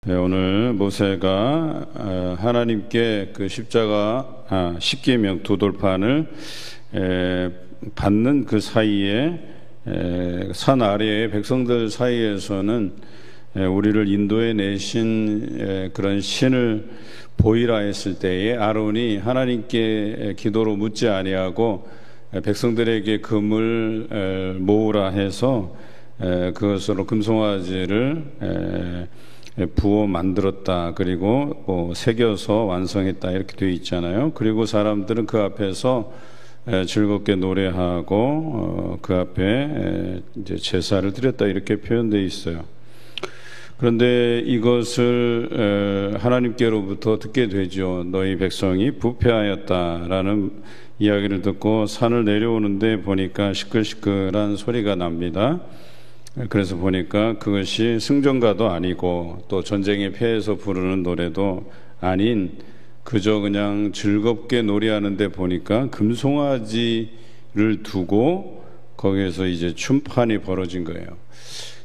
네, 오늘 모세가 하나님께 그 십자가 십계명 두 돌판을 받는 그 사이에 산 아래의 백성들 사이에서는 우리를 인도해 내신 그런 신을 보이라 했을 때에 아론이 하나님께 기도로 묻지 아니하고 백성들에게 금을 모으라 해서 그것으로 금송아지를 부어 만들었다. 그리고 새겨서 완성했다. 이렇게 되어 있잖아요. 그리고 사람들은 그 앞에서 즐겁게 노래하고 그 앞에 이제 제사를 드렸다. 이렇게 표현되어 있어요. 그런데 이것을 하나님께로부터 듣게 되죠. 너희 백성이 부패하였다라는 이야기를 듣고 산을 내려오는데 보니까 시끌시끌한 소리가 납니다. 그래서 보니까 그것이 승전가도 아니고 또 전쟁에 패해서 부르는 노래도 아닌 그저 그냥 즐겁게 노래하는데 보니까 금송아지를 두고 거기에서 이제 춤판이 벌어진 거예요.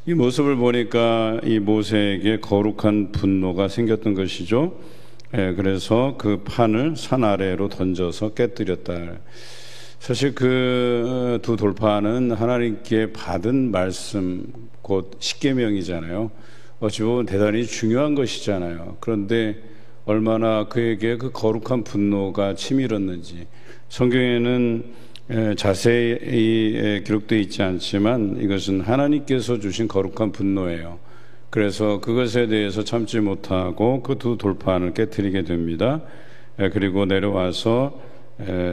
이 모습을 보니까 이 모세에게 거룩한 분노가 생겼던 것이죠. 그래서 그 판을 산 아래로 던져서 깨뜨렸다. 사실 그 두 돌판은 하나님께 받은 말씀 곧 십계명이잖아요. 어찌 보면 대단히 중요한 것이잖아요. 그런데 얼마나 그에게 그 거룩한 분노가 치밀었는지 성경에는 자세히 기록되어 있지 않지만 이것은 하나님께서 주신 거룩한 분노예요. 그래서 그것에 대해서 참지 못하고 그 두 돌판을 깨뜨리게 됩니다. 그리고 내려와서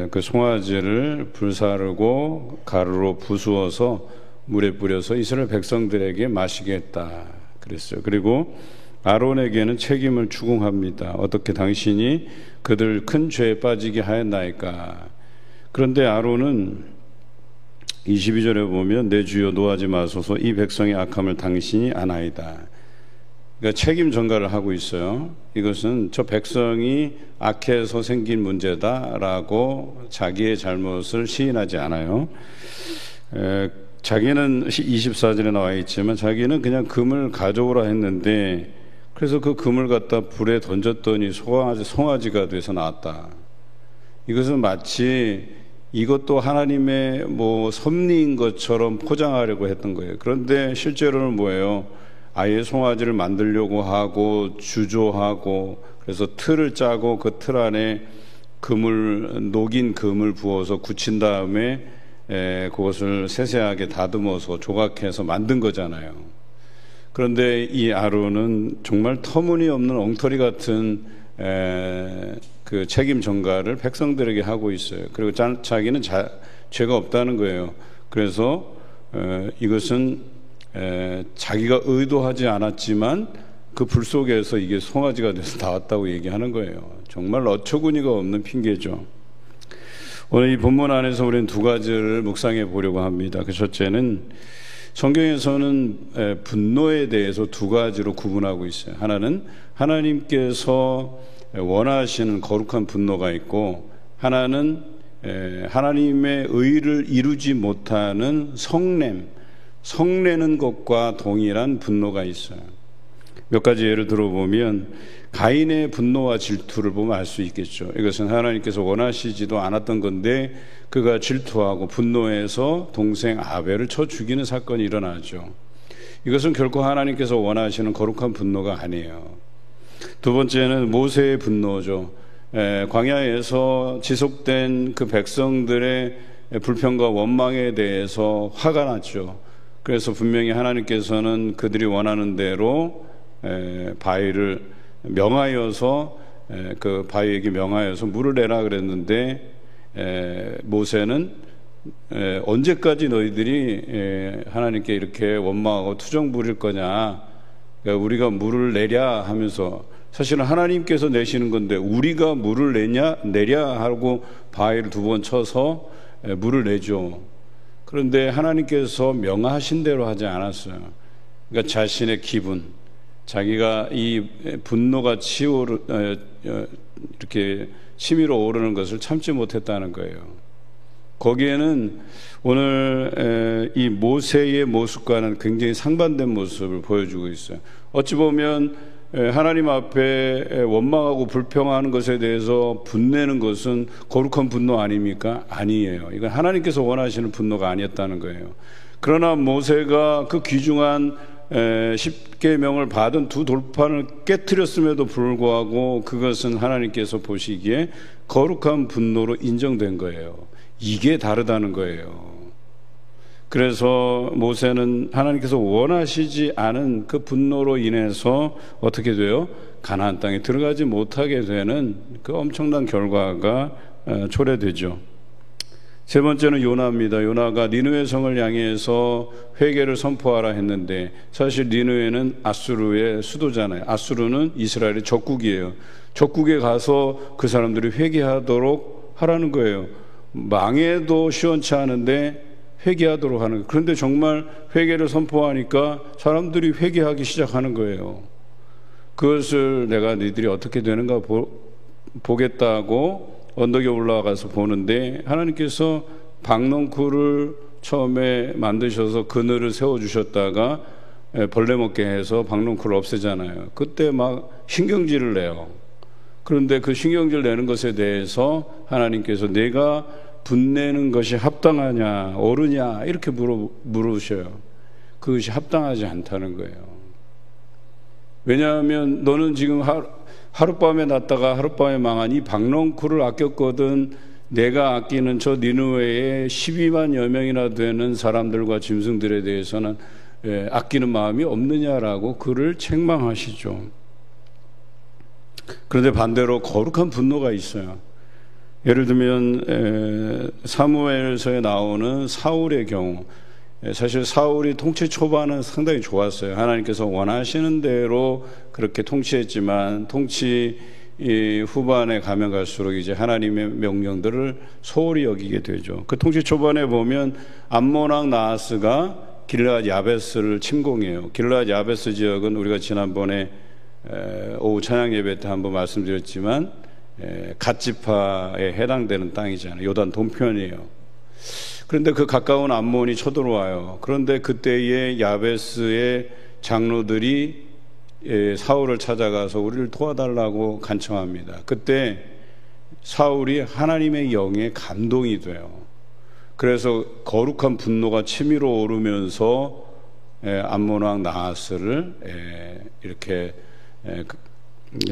그 송아지를 불사르고 가루로 부수어서 물에 뿌려서 이스라엘 백성들에게 마시게 했다 그랬어요. 그리고 아론에게는 책임을 추궁합니다. 어떻게 당신이 그들 큰 죄에 빠지게 하였나이까. 그런데 아론은 22절에 보면 내 주여 노하지 마소서 이 백성의 악함을 당신이 아나이다. 그러니까 책임 전가를 하고 있어요. 이것은 저 백성이 악해서 생긴 문제다라고 자기의 잘못을 시인하지 않아요. 자기는 24절에 나와 있지만 자기는 그냥 금을 가져오라 했는데 그래서 그 금을 갖다 불에 던졌더니 송아지가 돼서 나왔다. 이것은 마치 이것도 하나님의 섭리인 것처럼 포장하려고 했던 거예요. 그런데 실제로는 뭐예요? 아예 송아지를 만들려고 하고 주조하고 그래서 틀을 짜고 그 틀 안에 녹인 금을 부어서 굳힌 다음에 그것을 세세하게 다듬어서 조각해서 만든 거잖아요. 그런데 이 아론은 정말 터무니없는 엉터리 같은 그 책임 전가를 백성들에게 하고 있어요. 그리고 자기는 죄가 없다는 거예요. 그래서 이것은 자기가 의도하지 않았지만 그 불 속에서 이게 송아지가 돼서 나왔다고 얘기하는 거예요. 정말 어처구니가 없는 핑계죠. 오늘 이 본문 안에서 우리는 두 가지를 묵상해 보려고 합니다. 그 첫째는 성경에서는 분노에 대해서 두 가지로 구분하고 있어요. 하나는 하나님께서 원하시는 거룩한 분노가 있고 하나는 하나님의 의를 이루지 못하는 성내는 것과 동일한 분노가 있어요. 몇 가지 예를 들어보면 가인의 분노와 질투를 보면 알 수 있겠죠. 이것은 하나님께서 원하시지도 않았던 건데 그가 질투하고 분노해서 동생 아벨을 쳐 죽이는 사건이 일어나죠. 이것은 결코 하나님께서 원하시는 거룩한 분노가 아니에요. 두 번째는 모세의 분노죠. 광야에서 지속된 그 백성들의 불평과 원망에 대해서 화가 났죠. 그래서 분명히 하나님께서는 그들이 원하는 대로 바위를 명하여서 그 바위에게 명하여서 물을 내라 그랬는데 모세는 언제까지 너희들이 하나님께 이렇게 원망하고 투정 부릴 거냐, 그러니까 우리가 물을 내랴 하면서 사실은 하나님께서 내시는 건데 우리가 물을 내랴 하고 바위를 두 번 쳐서 물을 내죠. 그런데 하나님께서 명하신 대로 하지 않았어요. 그러니까 자신의 기분, 자기가 이 분노가 이렇게 치밀어 오르는 것을 참지 못했다는 거예요. 거기에는 오늘 이 모세의 모습과는 굉장히 상반된 모습을 보여주고 있어요. 어찌 보면 하나님 앞에 원망하고 불평하는 것에 대해서 분내는 것은 거룩한 분노 아닙니까? 아니에요. 이건 하나님께서 원하시는 분노가 아니었다는 거예요. 그러나 모세가 그 귀중한 십계명을 받은 두 돌판을 깨뜨렸음에도 불구하고 그것은 하나님께서 보시기에 거룩한 분노로 인정된 거예요. 이게 다르다는 거예요. 그래서 모세는 하나님께서 원하시지 않은 그 분노로 인해서 어떻게 돼요? 가나안 땅에 들어가지 못하게 되는 그 엄청난 결과가 초래되죠. 세 번째는 요나입니다. 요나가 니느웨 성을 향해서 회개를 선포하라 했는데 사실 니느웨는 아수르의 수도잖아요. 아수르는 이스라엘의 적국이에요. 적국에 가서 그 사람들이 회개하도록 하라는 거예요. 망해도 시원치 않은데 회개하도록 하는 거예요. 그런데 정말 회개를 선포하니까 사람들이 회개하기 시작하는 거예요. 그것을 내가 너희들이 어떻게 되는가 보겠다고 언덕에 올라가서 보는데 하나님께서 박넝쿨을 처음에 만드셔서 그늘을 세워주셨다가 벌레 먹게 해서 박넝쿨을 없애잖아요. 그때 막 신경질을 내요. 그런데 그 신경질 내는 것에 대해서 하나님께서 내가 분내는 것이 합당하냐 옳으냐 이렇게 물으셔요. 그것이 합당하지 않다는 거예요. 왜냐하면 너는 지금 하룻밤에 났다가 하룻밤에 망한 이 박넝쿨을 아꼈거든 내가 아끼는 저 니느웨의 12만여 명이나 되는 사람들과 짐승들에 대해서는 아끼는 마음이 없느냐라고 그를 책망하시죠. 그런데 반대로 거룩한 분노가 있어요. 예를 들면 사무엘서에 나오는 사울의 경우, 사실 사울이 통치 초반은 상당히 좋았어요. 하나님께서 원하시는 대로 그렇게 통치했지만 통치 후반에 가면 갈수록 이제 하나님의 명령들을 소홀히 여기게 되죠. 그 통치 초반에 보면 암몬 왕 나하스가 길르앗 야베스를 침공해요. 길르앗 야베스 지역은 우리가 지난번에 오후 찬양 예배 때 한번 말씀드렸지만 갓지파에 해당되는 땅이잖아요. 요단 동편이에요. 그런데 그 가까운 암몬이 쳐들어와요. 그런데 그때의 야베스의 장로들이 사울을 찾아가서 우리를 도와달라고 간청합니다. 그때 사울이 하나님의 영에 감동이 돼요. 그래서 거룩한 분노가 치밀어 오르면서 암몬 왕 나하스를 이렇게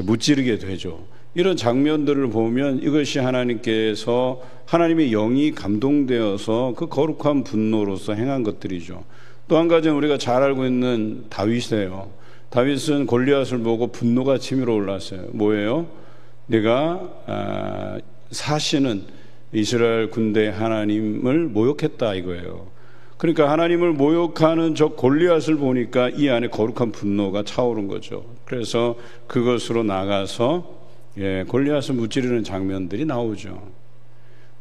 무찌르게 되죠. 이런 장면들을 보면 이것이 하나님께서 하나님의 영이 감동되어서 그 거룩한 분노로서 행한 것들이죠. 또 한 가지는 우리가 잘 알고 있는 다윗이에요. 다윗은 골리앗을 보고 분노가 치밀어 올랐어요. 뭐예요? 내가 사시는 이스라엘 군대 하나님을 모욕했다 이거예요. 그러니까 하나님을 모욕하는 저 골리앗을 보니까 이 안에 거룩한 분노가 차오른 거죠. 그래서 그것으로 나가서 골리앗을 무찌르는 장면들이 나오죠.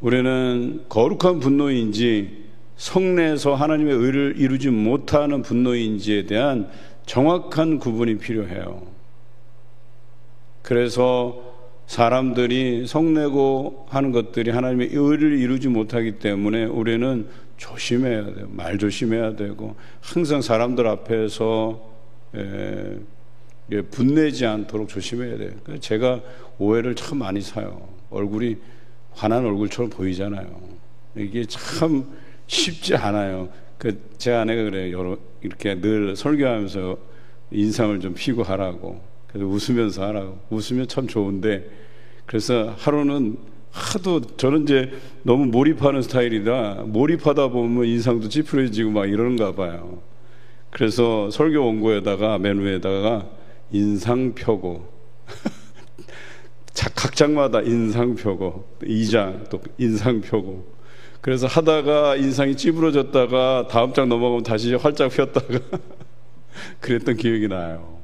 우리는 거룩한 분노인지 성내에서 하나님의 의를 이루지 못하는 분노인지에 대한 정확한 구분이 필요해요. 그래서 사람들이 성내고 하는 것들이 하나님의 의를 이루지 못하기 때문에 우리는 조심해야 돼요. 말 조심해야 되고 항상 사람들 앞에서 분내지 않도록 조심해야 돼요. 제가 오해를 참 많이 사요. 얼굴이 화난 얼굴처럼 보이잖아요. 이게 참 쉽지 않아요. 제 아내가 그래요. 이렇게 늘 설교하면서 인상을 좀 피고 하라고. 그래서 웃으면서 하라고. 웃으면 참 좋은데 그래서 하루는 하도 저는 이제 너무 몰입하는 스타일이라 몰입하다 보면 인상도 찌푸려지고 막 이러는가 봐요. 그래서 설교 원고에다가 맨 위에다가 인상 펴고 각 장마다 인상 펴고 2장 또 인상 펴고 그래서 하다가 인상이 찌부러졌다가 다음 장 넘어가면 다시 활짝 폈다가 그랬던 기억이 나요.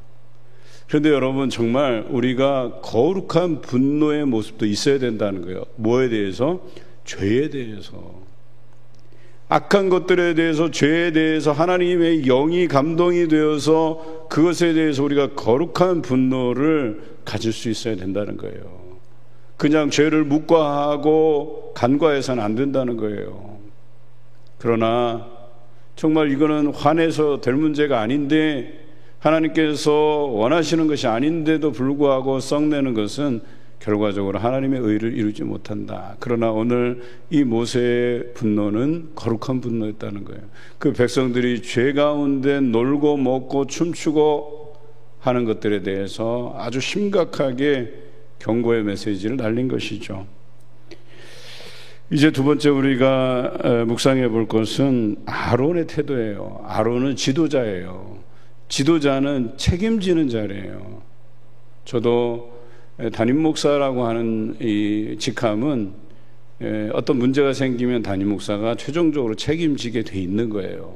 그런데 여러분 정말 우리가 거룩한 분노의 모습도 있어야 된다는 거예요. 뭐에 대해서? 죄에 대해서. 악한 것들에 대해서 죄에 대해서 하나님의 영이 감동이 되어서 그것에 대해서 우리가 거룩한 분노를 가질 수 있어야 된다는 거예요. 그냥 죄를 묵과하고 간과해서는 안 된다는 거예요. 그러나 정말 이거는 화내서 될 문제가 아닌데 하나님께서 원하시는 것이 아닌데도 불구하고 썩내는 것은 결과적으로 하나님의 의를 이루지 못한다. 그러나 오늘 이 모세의 분노는 거룩한 분노였다는 거예요. 그 백성들이 죄 가운데 놀고 먹고 춤추고 하는 것들에 대해서 아주 심각하게 경고의 메시지를 날린 것이죠. 이제 두 번째 우리가 묵상해 볼 것은 아론의 태도예요. 아론은 지도자예요. 지도자는 책임지는 자예요. 저도 담임 목사라고 하는 이 직함은 어떤 문제가 생기면 담임 목사가 최종적으로 책임지게 돼 있는 거예요.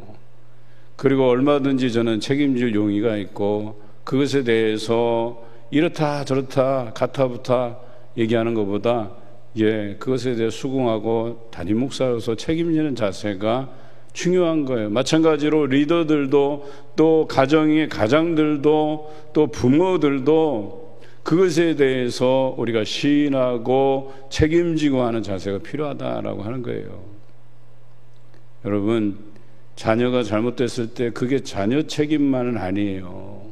그리고 얼마든지 저는 책임질 용의가 있고 그것에 대해서 이렇다 저렇다 가타부타 얘기하는 것보다 그것에 대해 수긍하고 담임 목사로서 책임지는 자세가 중요한 거예요. 마찬가지로 리더들도 또 가정의 가장들도 또 부모들도 그것에 대해서 우리가 시인하고 책임지고 하는 자세가 필요하다라고 하는 거예요. 여러분, 자녀가 잘못됐을 때 그게 자녀 책임만은 아니에요.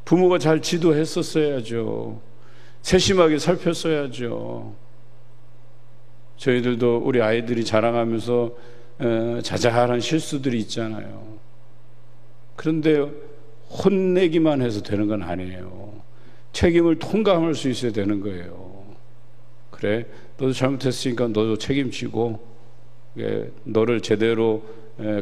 부모가 잘 지도했었어야죠. 세심하게 살폈어야죠. 저희들도 우리 아이들이 자라가면서 자잘한 실수들이 있잖아요. 그런데 혼내기만 해서 되는 건 아니에요. 책임을 통감할 수 있어야 되는 거예요. 그래, 너도 잘못했으니까 너도 책임지고, 너를 제대로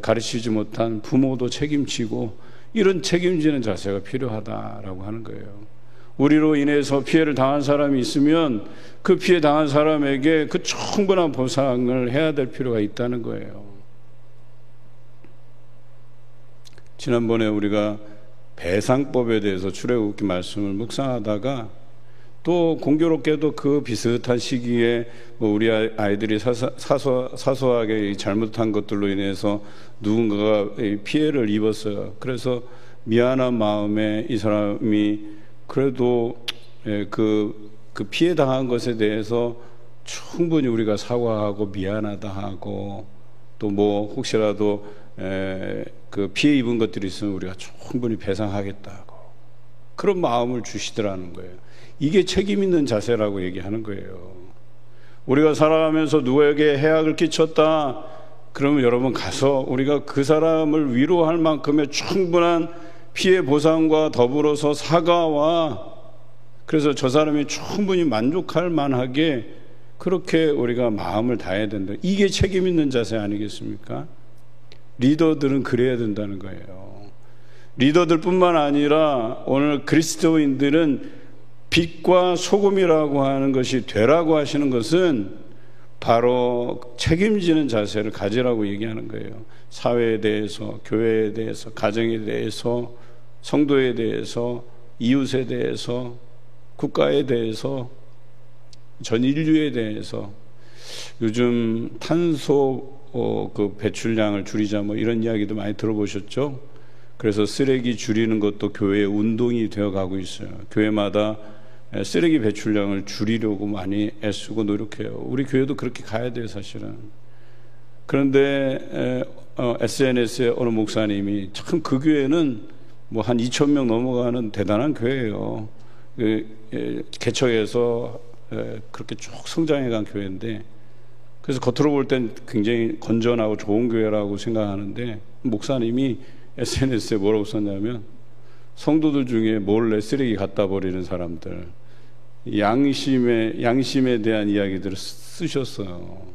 가르치지 못한 부모도 책임지고, 이런 책임지는 자세가 필요하다라고 하는 거예요. 우리로 인해서 피해를 당한 사람이 있으면 그 피해 당한 사람에게 그 충분한 보상을 해야 될 필요가 있다는 거예요. 지난번에 우리가 배상법에 대해서 출애굽기 말씀을 묵상하다가 또 공교롭게도 그 비슷한 시기에 우리 아이들이 사소하게 잘못한 것들로 인해서 누군가가 피해를 입었어요. 그래서 미안한 마음에 이 사람이 그래도 그 피해 당한 것에 대해서 충분히 우리가 사과하고 미안하다 하고 또 뭐 혹시라도 그 피해 입은 것들이 있으면 우리가 충분히 배상하겠다고 그런 마음을 주시더라는 거예요. 이게 책임 있는 자세라고 얘기하는 거예요. 우리가 살아가면서 누구에게 해악을 끼쳤다 그러면 여러분 가서 우리가 그 사람을 위로할 만큼의 충분한 피해 보상과 더불어서 사과와 그래서 저 사람이 충분히 만족할 만하게 그렇게 우리가 마음을 다해야 된다. 이게 책임 있는 자세 아니겠습니까? 리더들은 그래야 된다는 거예요. 리더들뿐만 아니라 오늘 그리스도인들은 빛과 소금이라고 하는 것이 되라고 하시는 것은 바로 책임지는 자세를 가지라고 얘기하는 거예요. 사회에 대해서, 교회에 대해서, 가정에 대해서, 성도에 대해서, 이웃에 대해서, 국가에 대해서, 전 인류에 대해서. 요즘 탄소 그 배출량을 줄이자 뭐 이런 이야기도 많이 들어보셨죠? 그래서 쓰레기 줄이는 것도 교회의 운동이 되어가고 있어요. 교회마다 쓰레기 배출량을 줄이려고 많이 애쓰고 노력해요. 우리 교회도 그렇게 가야 돼요, 사실은. 그런데 SNS에 어느 목사님이 참 그 교회는 뭐 한 2,000명 넘어가는 대단한 교회예요. 개척해서 그렇게 쭉 성장해간 교회인데 그래서 겉으로 볼 땐 굉장히 건전하고 좋은 교회라고 생각하는데 목사님이 SNS에 뭐라고 썼냐면 성도들 중에 몰래 쓰레기 갖다 버리는 사람들 양심에 대한 이야기들을 쓰셨어요.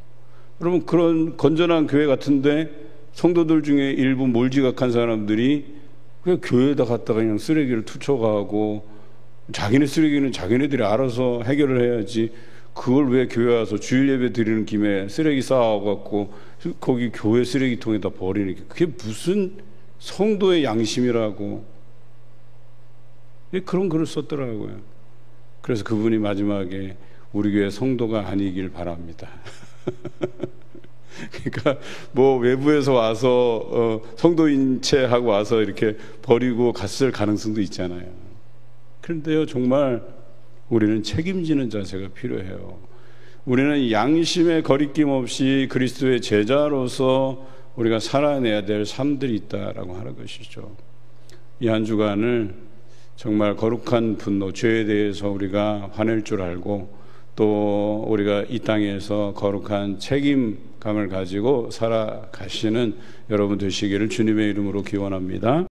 여러분 그런 건전한 교회 같은데 성도들 중에 일부 몰지각한 사람들이 그냥 교회에다 갖다가 그냥 쓰레기를 투척하고 자기네 쓰레기는 자기네들이 알아서 해결을 해야지 그걸 왜 교회 와서 주일 예배 드리는 김에 쓰레기 쌓아갖고 거기 교회 쓰레기통에다 버리는 게 그게 무슨 성도의 양심이라고 그런 글을 썼더라고요. 그래서 그분이 마지막에 우리 교회 성도가 아니길 바랍니다. 그러니까 뭐 외부에서 와서 성도인 채 하고 와서 이렇게 버리고 갔을 가능성도 있잖아요. 그런데요 정말 우리는 책임지는 자세가 필요해요. 우리는 양심의 거리낌 없이 그리스도의 제자로서 우리가 살아내야 될 삶들이 있다라고 하는 것이죠. 이 한 주간을 정말 거룩한 분노, 죄에 대해서 우리가 화낼 줄 알고 또 우리가 이 땅에서 거룩한 책임감을 가지고 살아가시는 여러분 되시기를 주님의 이름으로 기원합니다.